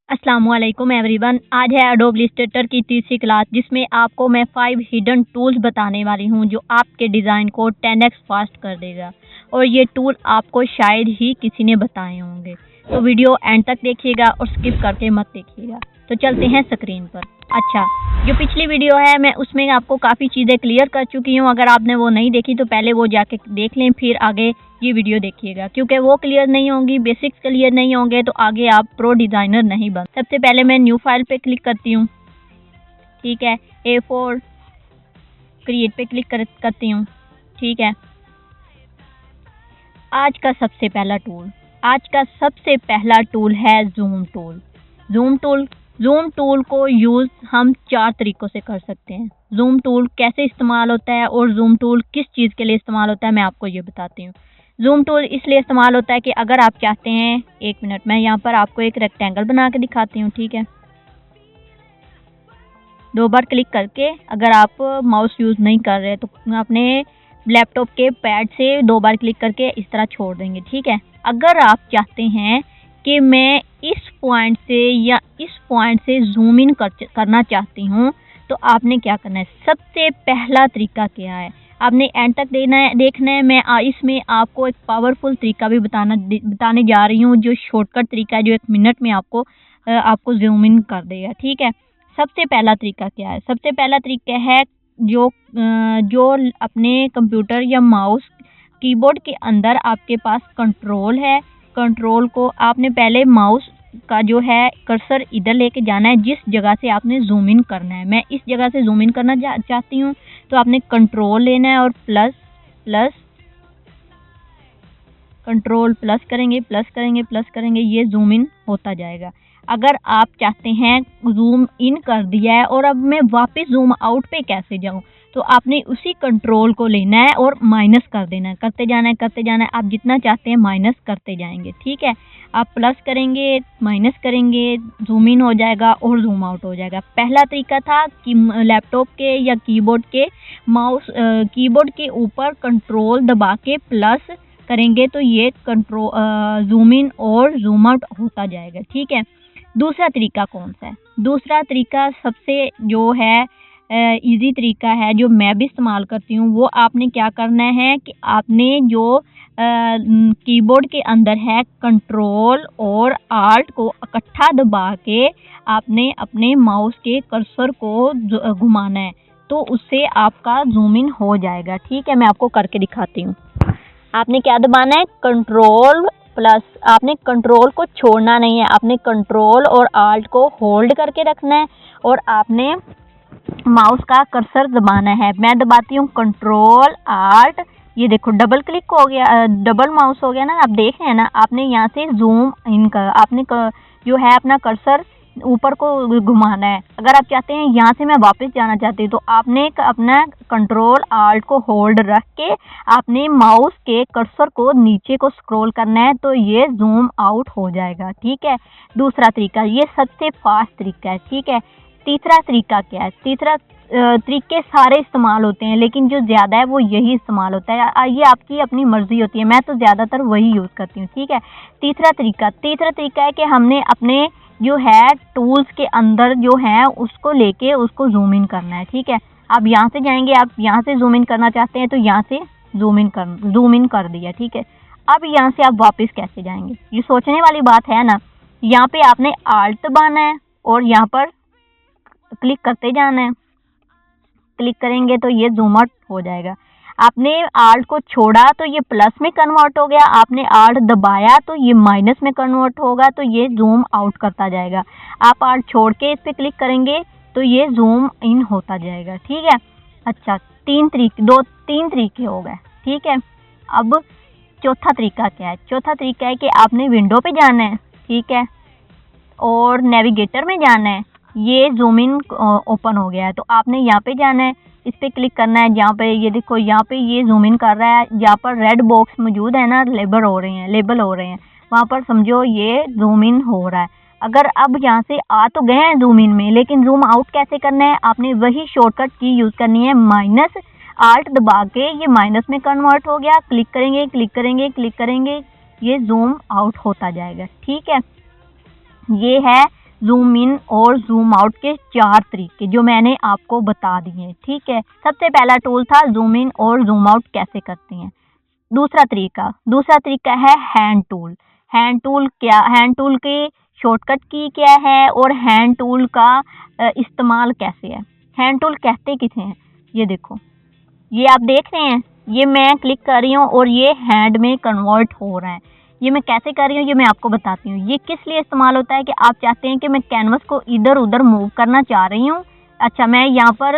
अस्सलामुअलैकुम एवरीवन। आज है एडोब इलस्ट्रेटर की तीसरी क्लास, जिसमें आपको मैं 5 हिडन टूल्स बताने वाली हूं जो आपके डिज़ाइन को 10x फास्ट कर देगा। और ये टूल आपको शायद ही किसी ने बताए होंगे, तो वीडियो एंड तक देखिएगा और स्किप करके मत देखिएगा। तो चलते हैं स्क्रीन पर। अच्छा, जो पिछली वीडियो है मैं उसमें आपको काफ़ी चीज़ें क्लियर कर चुकी हूँ। अगर आपने वो नहीं देखी तो पहले वो जाके देख लें, फिर आगे ये वीडियो देखिएगा, क्योंकि वो क्लियर नहीं होंगी, बेसिक्स क्लियर नहीं होंगे तो आगे आप प्रो डिज़ाइनर नहीं बन। सबसे पहले मैं न्यू फाइल पे क्लिक करती हूँ। ठीक है, A4 क्रिएट पे क्लिक करती हूँ। ठीक है, आज का सबसे पहला टूल है जूम टूल। जूम टूल को यूज़ हम 4 तरीक़ों से कर सकते हैं। जूम टूल कैसे इस्तेमाल होता है और जूम टूल किस चीज़ के लिए इस्तेमाल होता है मैं आपको ये बताती हूँ। जूम टूल इसलिए इस्तेमाल होता है कि अगर आप चाहते हैं, 1 मिनट, मैं यहाँ पर आपको एक रेक्टेंगल बना के दिखाती हूँ। ठीक है, 2 बार क्लिक करके, अगर आप माउस यूज़ नहीं कर रहे तो अपने लैपटॉप के पैड से 2 बार क्लिक करके इस तरह छोड़ देंगे। ठीक है, अगर आप चाहते हैं कि मैं इस पॉइंट से या इस पॉइंट से जूम इन करना चाहती हूँ, तो आपने क्या करना है, सबसे पहला तरीका क्या है, आपने एंड तक देखना है। मैं इसमें आपको एक पावरफुल तरीका भी बताने जा रही हूँ, जो शॉर्टकट तरीका है, जो 1 मिनट में आपको जूम इन कर देगा। ठीक है, सबसे पहला तरीका क्या है? सबसे पहला तरीका है जो अपने कंप्यूटर या माउस कीबोर्ड के अंदर आपके पास कंट्रोल है। कंट्रोल को आपने पहले माउस का जो है कर्सर इधर लेके जाना है, जिस जगह से आपने जूम इन करना है। मैं इस जगह से जूम इन करना चाहती हूँ, तो आपने कंट्रोल लेना है और प्लस करेंगे, ये जूम इन होता जाएगा। अगर आप चाहते हैं जूम इन कर दिया है और अब मैं वापस जूम आउट पे कैसे जाऊं, तो आपने उसी कंट्रोल को लेना है और माइनस कर देना है, करते जाना है। आप जितना चाहते हैं माइनस करते जाएंगे। ठीक है, आप प्लस करेंगे, माइनस करेंगे, जूम इन हो जाएगा और जूम आउट हो जाएगा। पहला तरीका था कि लैपटॉप के या कीबोर्ड के ऊपर कंट्रोल दबा के प्लस करेंगे तो ये जूम इन और जूम आउट होता जाएगा। ठीक है, दूसरा तरीका कौन सा है? दूसरा तरीका सबसे जो है इजी तरीका है, जो मैं भी इस्तेमाल करती हूँ। वो आपने क्या करना है कि आपने जो कीबोर्ड के अंदर है, कंट्रोल और आल्ट को इकट्ठा दबा के आपने अपने माउस के कर्सर को घुमाना है, तो उससे आपका जूम इन हो जाएगा। ठीक है, मैं आपको करके दिखाती हूँ। आपने क्या दबाना है, कंट्रोल प्लस। आपने कंट्रोल को छोड़ना नहीं है, आपने कंट्रोल और आल्ट को होल्ड करके रखना है और आपने माउस का कर्सर दबाना है। मैं दबाती हूँ कंट्रोल आल्ट, ये देखो डबल क्लिक हो गया, डबल माउस हो गया ना, आप देख रहे हैं ना। आपने यहाँ से जूम इन कर, आपने जो है अपना कर्सर ऊपर को घुमाना है। अगर आप चाहते हैं यहाँ से मैं वापस जाना चाहती हूँ, तो आपने अपना कंट्रोल आल्ट को होल्ड रख के आपने माउस के कर्सर को नीचे को स्क्रॉल करना है, तो ये जूम आउट हो जाएगा। ठीक है, दूसरा तरीका, ये सबसे फास्ट तरीका है। ठीक है, तीसरा तरीका क्या है? तीसरा तरीके सारे इस्तेमाल होते हैं, लेकिन जो ज़्यादा है वो यही इस्तेमाल होता है। ये आपकी अपनी मर्जी होती है, मैं तो ज़्यादातर वही यूज़ करती हूँ। ठीक है, तीसरा तरीका है कि हमने अपने जो है टूल्स के अंदर जो है उसको लेके उसको जूम इन करना है। ठीक है, आप यहाँ से जाएंगे, आप यहाँ से जूम इन करना चाहते हैं तो यहाँ से जूम इन कर दिया। ठीक है, अब यहाँ से आप वापस कैसे जाएंगे, ये सोचने वाली बात है ना। यहाँ पे आपने आल्ट दबाना है और यहाँ पर क्लिक करते जाना है। क्लिक करेंगे तो ये जूम आउट हो जाएगा। आपने आल्ट को छोड़ा तो ये प्लस में कन्वर्ट हो गया, आपने आल्ट दबाया तो ये माइनस में कन्वर्ट होगा, तो ये जूम आउट करता जाएगा। आप आल्ट छोड़ के इस पर क्लिक करेंगे तो ये जूम इन होता जाएगा। ठीक है, अच्छा, 3 तरीके हो गए। ठीक है, अब चौथा तरीका क्या है? चौथा तरीका है कि आपने विंडो पे जाना है। ठीक है, और नेविगेटर में जाना है। ये जूम इन ओपन हो गया है, तो आपने यहाँ पे जाना है, इस पर क्लिक करना है। यहाँ पे ये देखो, यहाँ पे ये जूम इन कर रहा है, यहाँ पर रेड बॉक्स मौजूद है ना, लेबल हो रहे हैं, वहाँ पर समझो ये जूम इन हो रहा है। अगर अब यहाँ से आ तो गए हैं जूम इन में, लेकिन जूम आउट कैसे करना है? आपने वही शॉर्टकट की यूज़ करनी है, माइनस आल्ट दबा के ये माइनस में कन्वर्ट हो गया, क्लिक करेंगे, ये जूम आउट होता जाएगा। ठीक है, ये है जूम इन और जूम आउट के 4 तरीके जो मैंने आपको बता दिए। ठीक है, सबसे पहला टूल था जूम इन और जूम आउट कैसे करते हैं। दूसरा तरीका है हैंड टूल। हैंड टूल की शॉर्टकट की क्या है और हैंड टूल का इस्तेमाल कैसे है। हैंड टूल कहते किसे हैं, ये देखो, ये आप देख रहे हैं, ये मैं क्लिक कर रही हूँ और ये हैंड में कन्वर्ट हो रहा है। ये मैं कैसे कर रही हूँ ये मैं आपको बताती हूँ। ये किस लिए इस्तेमाल होता है कि आप चाहते हैं कि मैं कैनवस को इधर उधर मूव करना चाह रही हूँ। अच्छा, मैं यहाँ पर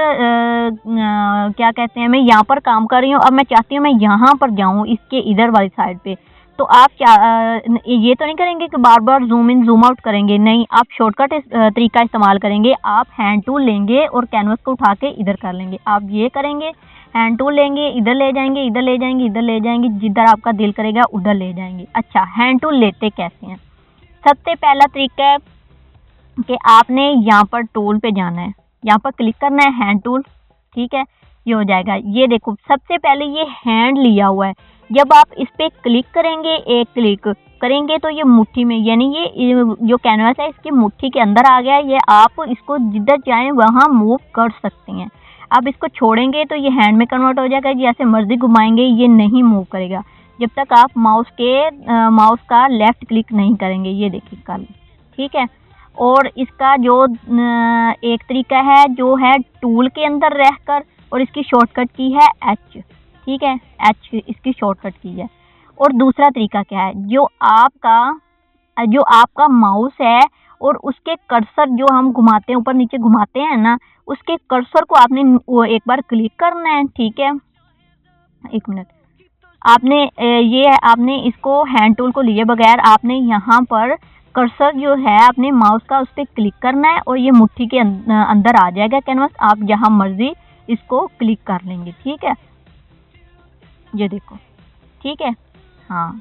क्या कहते हैं, मैं यहाँ पर काम कर रही हूँ, अब मैं चाहती हूँ मैं यहाँ पर जाऊँ, इसके इधर वाली साइड पे। तो आप ये तो नहीं करेंगे कि बार बार जूम इन जूम आउट करेंगे, नहीं, आप शॉर्टकट तरीका इस्तेमाल करेंगे। आप हैंड टूल लेंगे और कैनवस को उठा के इधर कर लेंगे। आप ये करेंगे, हैंड टूल लेंगे, इधर ले जाएंगे, इधर ले जाएंगे, इधर ले जाएंगे, जिधर आपका दिल करेगा उधर ले जाएंगे। अच्छा, हैंड टूल लेते कैसे हैं। सबसे पहला तरीका है कि आपने यहाँ पर टूल पे जाना है, यहाँ पर क्लिक करना है हैंड टूल। ठीक है, ये हो जाएगा। ये देखो, सबसे पहले ये हैंड लिया हुआ है। जब आप इस पे क्लिक करेंगे, एक क्लिक करेंगे तो ये मुट्ठी में, यानी ये जो कैनवास है इसकी मुट्ठी के अंदर आ गया। ये आप इसको जिधर चाहें वहाँ मूव कर सकते हैं। आप इसको छोड़ेंगे तो ये हैंड में कन्वर्ट हो जाएगा, जैसे मर्जी घुमाएंगे ये नहीं मूव करेगा जब तक आप माउस का लेफ्ट क्लिक नहीं करेंगे। ये देखिए कल, ठीक है। और इसका जो एक तरीका है जो है टूल के अंदर रहकर, और इसकी शॉर्टकट की है एच। ठीक है, एच इसकी शॉर्टकट की है। और दूसरा तरीका क्या है, जो आपका माउस है और उसके कर्सर जो हम घुमाते हैं, ऊपर नीचे घुमाते हैं ना, उसके कर्सर को आपने एक बार क्लिक करना है। ठीक है, एक मिनट, आपने इसको हैंड टूल को लिए बगैर आपने यहाँ पर कर्सर जो है अपने माउस का उस पर क्लिक करना है और ये मुट्ठी के अंदर आ जाएगा कैनवस। आप जहाँ मर्जी इसको क्लिक कर लेंगे। ठीक है, ये देखो, ठीक है। हाँ,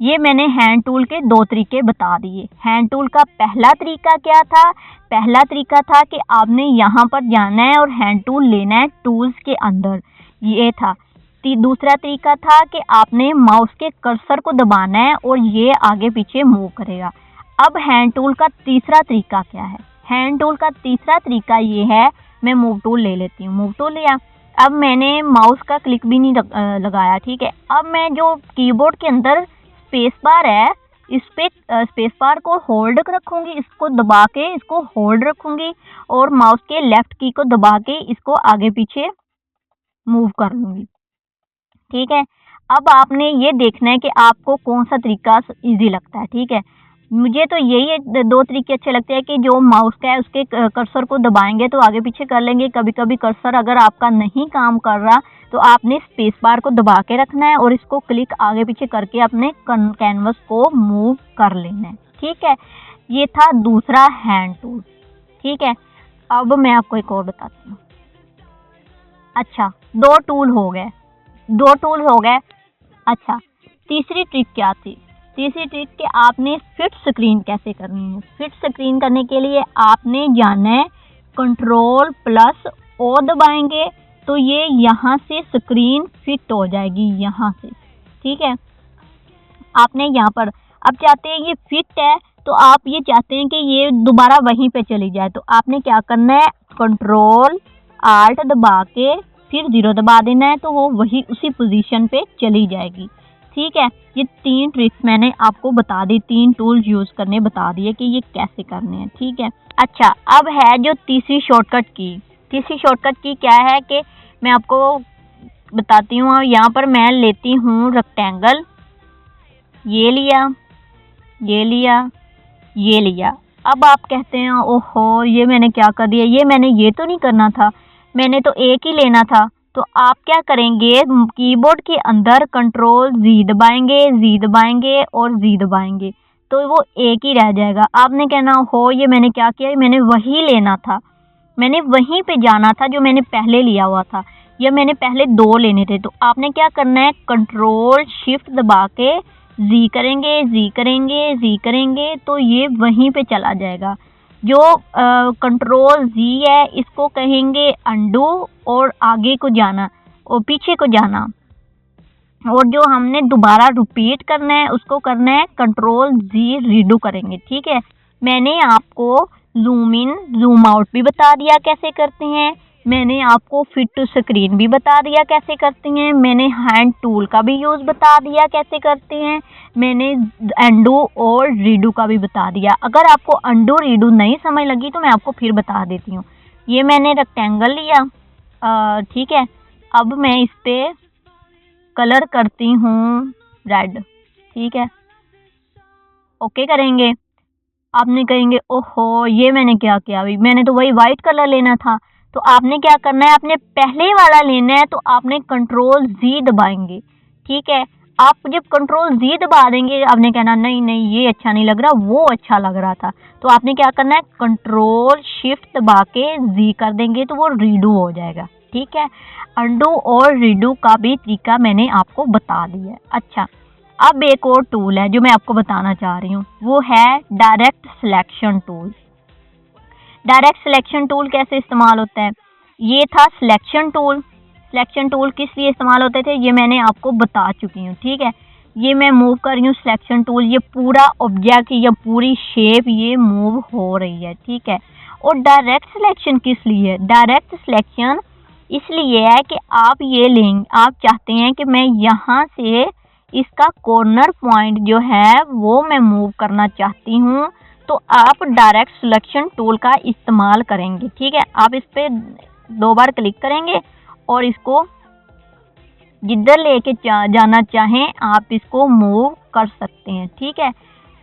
ये मैंने हैंड टूल के 2 तरीके बता दिए। हैंड टूल का पहला तरीका क्या था, पहला तरीका था कि आपने यहाँ पर जाना है और हैंड टूल लेना है टूल्स के अंदर, ये था। दूसरा तरीका था कि आपने माउस के कर्सर को दबाना है और ये आगे पीछे मूव करेगा। अब हैंड टूल का तीसरा तरीका क्या है, हैंड टूल का तीसरा तरीका ये है, मैं मूव टूल ले लेती हूँ। मूव टूल लिया, अब मैंने माउस का क्लिक भी नहीं लगाया। ठीक है, अब मैं जो कीबोर्ड के अंदर स्पेस बार है, इस पे स्पेस बार को होल्ड रखूंगी, इसको दबा के इसको होल्ड रखूंगी और माउस के लेफ्ट की को दबा के इसको आगे पीछे मूव कर लूंगी। ठीक है, अब आपने ये देखना है कि आपको कौन सा तरीका इजी लगता है। ठीक है, मुझे तो यही 2 तरीके अच्छे लगते हैं कि जो माउस का है उसके कर्सर को दबाएंगे तो आगे पीछे कर लेंगे। कभी कभी कर्सर अगर आपका नहीं काम कर रहा तो आपने स्पेस बार को दबा के रखना है और इसको क्लिक आगे पीछे करके अपने कैनवस को मूव कर लेना है। ठीक है, ये था दूसरा हैंड टूल। ठीक है, अब मैं आपको एक और बताती हूँ। अच्छा, 2 टूल हो गए। अच्छा, तीसरी ट्रिक क्या थी, तीसरी ट्रिक कि आपने फिट स्क्रीन कैसे करनी है। फिट स्क्रीन करने के लिए आपने जाना है Ctrl+O दबाएंगे तो ये यहाँ से स्क्रीन फिट हो जाएगी, यहाँ से। ठीक है, आपने यहाँ पर अब चाहते हैं ये फिट है तो आप ये चाहते हैं कि ये दोबारा वहीं पे चली जाए, तो आपने क्या करना है, Ctrl+Alt दबा के फिर 0 दबा देना है तो वो वही उसी पोजीशन पे चली जाएगी। ठीक है, ये 3 ट्रिक्स मैंने आपको बता दी, 3 टूल्स यूज करने बता दिए कि ये कैसे करने हैं। ठीक है, अच्छा, अब है जो तीसरी शॉर्टकट की। तीसरी शॉर्टकट की क्या है कि मैं आपको बताती हूँ। यहाँ पर मैं लेती हूँ रेक्टेंगल, ये लिया, ये लिया, ये लिया। अब आप कहते हैं ओहो ये मैंने क्या कर दिया, ये मैंने ये तो नहीं करना था, मैंने तो एक ही लेना था। तो आप क्या करेंगे, कीबोर्ड के अंदर Ctrl+Z दबाएंगे और Z दबाएंगे तो वो एक ही रह जाएगा। आपने कहना हो ये मैंने क्या किया, मैंने वही लेना था, मैंने वहीं पे जाना था जो मैंने पहले लिया हुआ था, या मैंने पहले 2 लेने थे। तो आपने क्या करना है, Ctrl+Shift दबा के Z करेंगे तो ये वहीं पे चला जाएगा। जो Ctrl+Z है इसको कहेंगे अंडू और आगे को जाना और पीछे को जाना, और जो हमने दोबारा रिपीट करना है उसको करना है Ctrl+Z रीडू करेंगे। ठीक है, मैंने आपको जूम इन जूम आउट भी बता दिया कैसे करते हैं, मैंने आपको फिट टू स्क्रीन भी बता दिया कैसे करते हैं, मैंने हैंड टूल का भी यूज़ बता दिया कैसे करते हैं, मैंने अंडू और रीडू का भी बता दिया। अगर आपको अंडू रीडू नहीं समझ लगी तो मैं आपको फिर बता देती हूँ। ये मैंने रेक्टेंगल लिया, ठीक है। अब मैं इस पे कलर करती हूँ रेड, ठीक है। ओके करेंगे। आपने कहेंगे ओहो ये मैंने क्या किया, अभी मैंने तो वही वाइट कलर लेना था। तो आपने क्या करना है, आपने पहले वाला लेना है, तो आपने कंट्रोल जी दबाएंगे, ठीक है। आप जब कंट्रोल जी दबा देंगे, आपने कहना नहीं नहीं ये अच्छा नहीं लग रहा, वो अच्छा लग रहा था। तो आपने क्या करना है, कंट्रोल शिफ्ट दबा के जी कर देंगे तो वो रीडू हो जाएगा, ठीक है। अंडू और रीडू का भी तरीका मैंने आपको बता दिया है। अच्छा, अब एक और टूल है जो मैं आपको बताना चाह रही हूँ, वो है direct selection tool. Direct selection tool कैसे इस्तेमाल होता है, ये था सिलेक्शन टूल। सिलेक्शन टूल किस लिए इस्तेमाल होते थे ये मैंने आपको बता चुकी हूँ, ठीक है। ये मैं मूव कर रही हूँ सिलेक्शन टूल, ये पूरा ऑब्जेक्ट या पूरी शेप ये मूव हो रही है, ठीक है। और डायरेक्ट सिलेक्शन किस लिए है, डायरेक्ट सिलेक्शन इसलिए है कि आप ये लेंगे, आप चाहते हैं कि मैं यहाँ से इसका कॉर्नर पॉइंट जो है वो मैं मूव करना चाहती हूँ, तो आप डायरेक्ट सिलेक्शन टूल का इस्तेमाल करेंगे, ठीक है। आप इस पे 2 बार क्लिक करेंगे और इसको जिधर लेके जाना चाहें आप इसको मूव कर सकते हैं, ठीक है।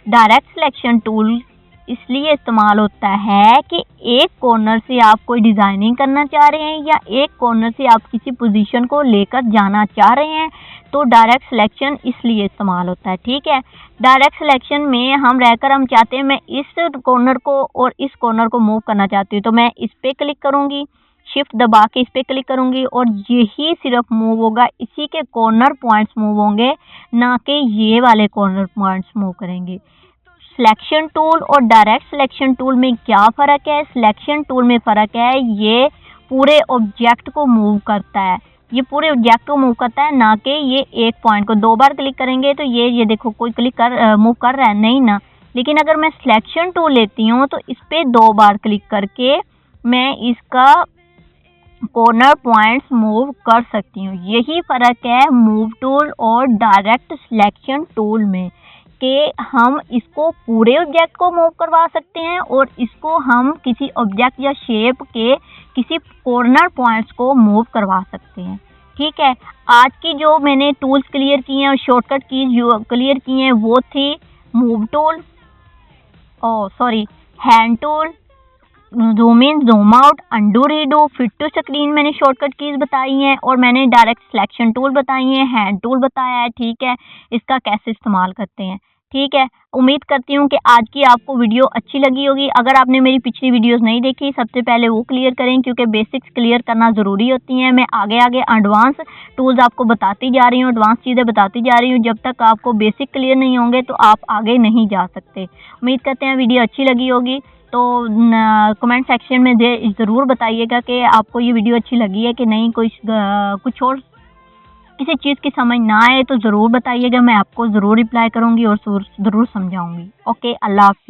डायरेक्ट सिलेक्शन टूल इसलिए इस्तेमाल होता है कि एक कॉर्नर से आप कोई डिज़ाइनिंग करना चाह रहे हैं या एक कॉर्नर से आप किसी पोजीशन को लेकर जाना चाह रहे हैं, तो डायरेक्ट सिलेक्शन इसलिए इस्तेमाल होता है, ठीक है। डायरेक्ट सिलेक्शन में हम रहकर हम चाहते हैं मैं इस कॉर्नर को और इस कॉर्नर को मूव करना चाहती हूँ, तो मैं इस पर क्लिक करूँगी, शिफ्ट दबा के इस पर क्लिक करूँगी और यही सिर्फ मूव होगा, इसी के कॉर्नर पॉइंट्स मूव होंगे, ना कि ये वाले कॉर्नर पॉइंट्स मूव करेंगे। सिलेक्शन टूल और डायरेक्ट सिलेक्शन टूल में क्या फ़र्क है, सिलेक्शन टूल में फ़र्क है ये पूरे ऑब्जेक्ट को मूव करता है, ये पूरे ऑब्जेक्ट को मूव करता है, ना कि ये एक पॉइंट को। 2 बार क्लिक करेंगे तो ये देखो कोई क्लिक कर मूव कर रहा है नहीं ना। लेकिन अगर मैं सिलेक्शन टूल लेती हूँ तो इस पर 2 बार क्लिक करके मैं इसका कॉर्नर पॉइंट्स मूव कर सकती हूँ। यही फ़र्क है मूव टूल और डायरेक्ट सिलेक्शन टूल में, कि हम इसको पूरे ऑब्जेक्ट को मूव करवा सकते हैं और इसको हम किसी ऑब्जेक्ट या शेप के किसी कॉर्नर पॉइंट्स को मूव करवा सकते हैं, ठीक है। आज की जो मैंने टूल्स क्लियर किए हैं और शॉर्टकट की जो क्लियर किए हैं वो थी move tool, hand tool, zoom in zoom out, undo redo, fit to screen मैंने शॉर्टकट कीज बताई हैं, और मैंने डायरेक्ट सिलेक्शन टूल बताई हैं, हैंड टूल बताया है, ठीक है। इसका कैसे इस्तेमाल करते हैं, ठीक है। उम्मीद करती हूँ कि आज की आपको वीडियो अच्छी लगी होगी। अगर आपने मेरी पिछली वीडियोस नहीं देखी, सबसे पहले वो क्लियर करें, क्योंकि बेसिक्स क्लियर करना ज़रूरी होती हैं। मैं आगे आगे एडवांस टूल्स आपको बताती जा रही हूँ, एडवांस चीज़ें बताती जा रही हूँ। जब तक आपको बेसिक क्लियर नहीं होंगे तो आप आगे नहीं जा सकते। उम्मीद करते हैं वीडियो अच्छी लगी होगी, तो कमेंट सेक्शन में ज़रूर बताइएगा कि आपको ये वीडियो अच्छी लगी है कि नहीं। कुछ और किसी चीज़ की समझ ना आए तो ज़रूर बताइएगा, मैं आपको ज़रूर रिप्लाई करूँगी और ज़रूर समझाऊँगी। ओके, अल्लाह हाफ़िज़।